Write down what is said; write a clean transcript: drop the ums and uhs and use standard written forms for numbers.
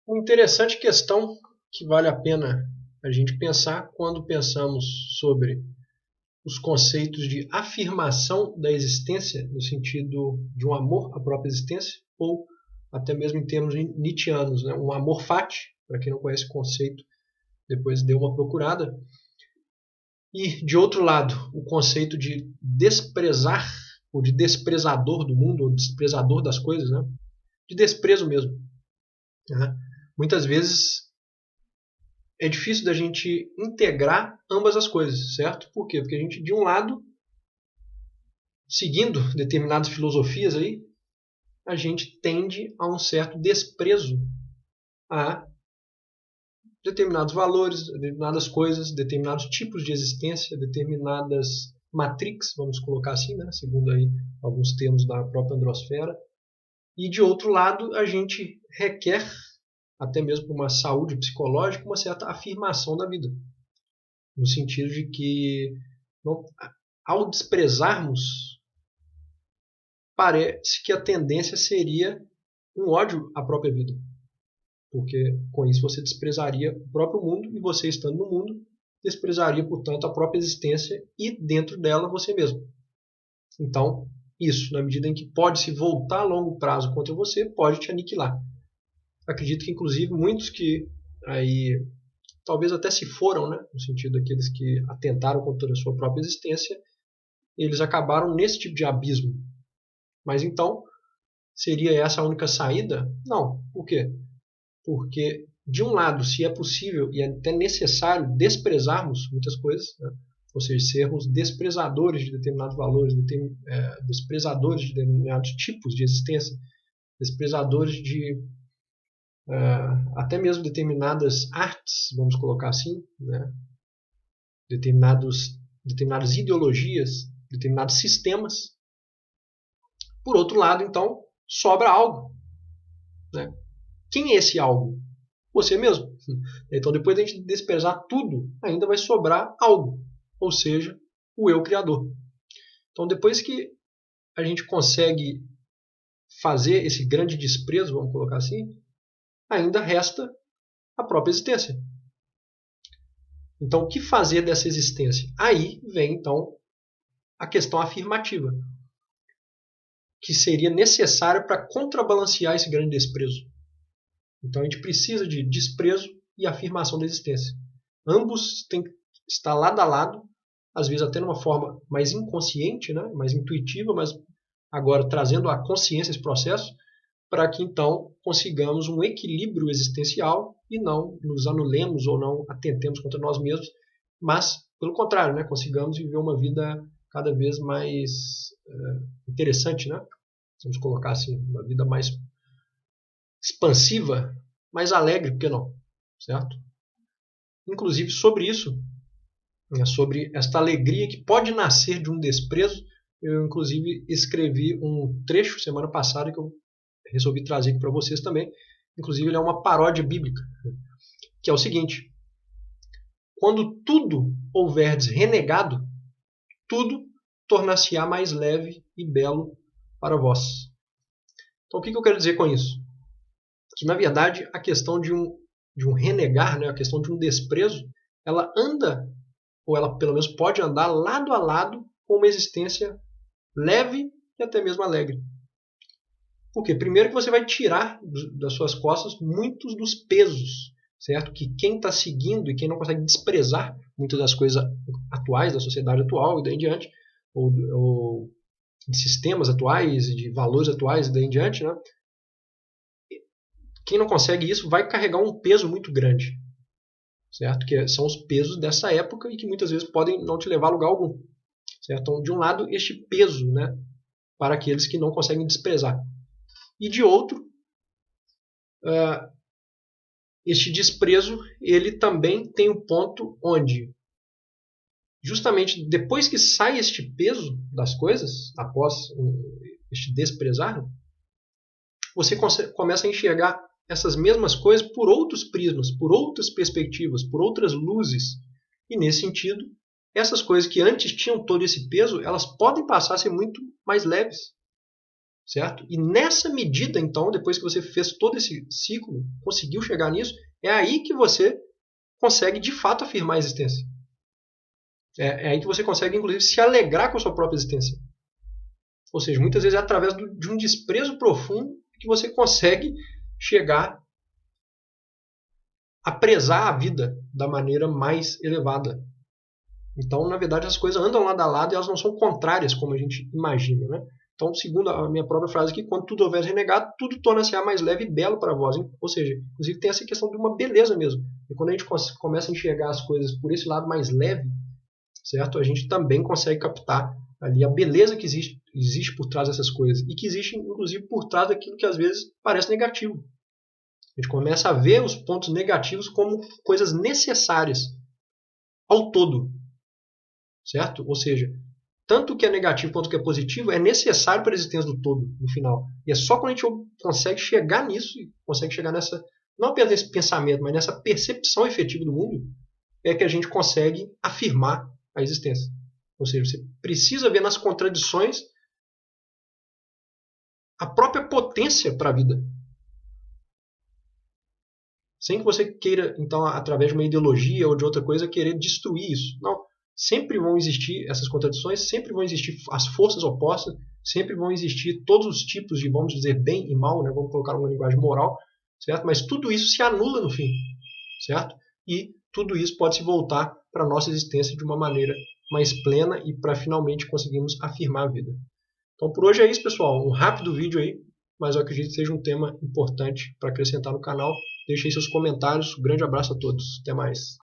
Uma interessante questão que vale a pena a gente pensar quando pensamos sobre os conceitos de afirmação da existência, no sentido de um amor à própria existência, ou até mesmo em termos nietzschianos, né? Um amor fati, para quem não conhece o conceito, depois dê uma procurada. E, de outro lado, o conceito de desprezar, ou de desprezador do mundo, ou desprezador das coisas, né? De desprezo mesmo. Né? Muitas vezes é difícil da gente integrar ambas as coisas, certo? Por quê? Porque a gente, de um lado, seguindo determinadas filosofias aí, a gente tende a um certo desprezo a determinados valores, determinadas coisas, determinados tipos de existência, determinadas matrix, vamos colocar assim, né? Segundo aí alguns termos da própria androsfera. E, de outro lado, a gente requer, até mesmo por uma saúde psicológica, uma certa afirmação da vida. No sentido de que, ao desprezarmos, parece que a tendência seria um ódio à própria vida. Porque com isso você desprezaria o próprio mundo e você, estando no mundo, desprezaria, portanto, a própria existência e, dentro dela, você mesmo. Então, isso, na medida em que pode se voltar a longo prazo contra você, pode te aniquilar. Acredito que, inclusive, muitos que aí talvez até se foram, né, no sentido daqueles que atentaram contra a sua própria existência, eles acabaram nesse tipo de abismo. Mas então, seria essa a única saída? Não. Por quê? Porque, de um lado, se é possível e é até necessário desprezarmos muitas coisas, né? Ou seja, sermos desprezadores de determinados valores, desprezadores de determinados tipos de existência, desprezadores de até mesmo determinadas artes, vamos colocar assim, né? determinadas ideologias, determinados sistemas. Por outro lado, então, sobra algo. Né? Quem é esse algo? Você mesmo. Então, depois de a gente desprezar tudo, ainda vai sobrar algo, ou seja, o eu criador. Então, depois que a gente consegue fazer esse grande desprezo, vamos colocar assim, ainda resta a própria existência. Então, o que fazer dessa existência? Aí vem, então, a questão afirmativa, que seria necessária para contrabalancear esse grande desprezo. Então, a gente precisa de desprezo e afirmação da existência. Ambos têm que estar lado a lado, às vezes até de uma forma mais inconsciente, né? Mais intuitiva, mas agora trazendo à consciência esse processo, para que então consigamos um equilíbrio existencial e não nos anulemos ou não atentemos contra nós mesmos, mas, pelo contrário, né? Consigamos viver uma vida cada vez mais interessante, né? Vamos colocar assim, uma vida mais expansiva, mais alegre, por que não? Certo? Inclusive, sobre isso, sobre esta alegria que pode nascer de um desprezo, eu, inclusive, escrevi um trecho semana passada que eu resolvi trazer aqui para vocês também. Inclusive, ele é uma paródia bíblica, que é o seguinte: quando tudo houverdes renegado, tudo tornar-se-á mais leve e belo para vós. Então, o que eu quero dizer com isso? Que, na verdade, a questão de um renegar, né, a questão de um desprezo, ela anda, ou ela pelo menos pode andar lado a lado com uma existência leve e até mesmo alegre. Por quê? Primeiro que você vai tirar das suas costas muitos dos pesos, certo? Que quem está seguindo e quem não consegue desprezar muitas das coisas atuais, da sociedade atual e daí em diante, ou de sistemas atuais, de valores atuais e daí em diante, né? Quem não consegue isso vai carregar um peso muito grande, certo? Que são os pesos dessa época e que muitas vezes podem não te levar a lugar algum, certo? Então, de um lado, este peso, né, para aqueles que não conseguem desprezar. E de outro, este desprezo, ele também tem um ponto onde, justamente depois que sai este peso das coisas, após este desprezar, você começa a enxergar essas mesmas coisas por outros prismas, por outras perspectivas, por outras luzes. E, nesse sentido, essas coisas que antes tinham todo esse peso, elas podem passar a ser muito mais leves. Certo? E nessa medida, então, depois que você fez todo esse ciclo, conseguiu chegar nisso, é aí que você consegue de fato afirmar a existência. É aí que você consegue, inclusive, se alegrar com a sua própria existência. Ou seja, muitas vezes é através de um desprezo profundo que você consegue chegar a prezar a vida da maneira mais elevada. Então, na verdade, as coisas andam lado a lado e elas não são contrárias como a gente imagina. Né? Então, segundo a minha própria frase aqui, quando tudo houver renegado, tudo torna-se mais leve e belo para vós. Hein? Ou seja, inclusive tem essa questão de uma beleza mesmo. E quando a gente começa a enxergar as coisas por esse lado mais leve, certo? A gente também consegue captar ali a beleza que existe por trás dessas coisas. E que existe, inclusive, por trás daquilo que às vezes parece negativo. A gente começa a ver os pontos negativos como coisas necessárias ao todo. Certo? Ou seja, tanto o que é negativo quanto o que é positivo é necessário para a existência do todo, no final. E é só quando a gente consegue chegar nisso, consegue chegar nessa, não apenas nesse pensamento, mas nessa percepção efetiva do mundo, é que a gente consegue afirmar a existência. Ou seja, você precisa ver nas contradições a própria potência para a vida. Sem que você queira, então, através de uma ideologia ou de outra coisa, querer destruir isso. Não. Sempre vão existir essas contradições, sempre vão existir as forças opostas, sempre vão existir todos os tipos de, vamos dizer, bem e mal, né? Vamos colocar uma linguagem moral, certo? Mas tudo isso se anula no fim, certo? E tudo isso pode se voltar para a nossa existência de uma maneira mais plena e para finalmente conseguirmos afirmar a vida. Então por hoje é isso, pessoal. Um rápido vídeo aí, mas eu acredito que seja um tema importante para acrescentar no canal. Deixe aí seus comentários. Um grande abraço a todos. Até mais.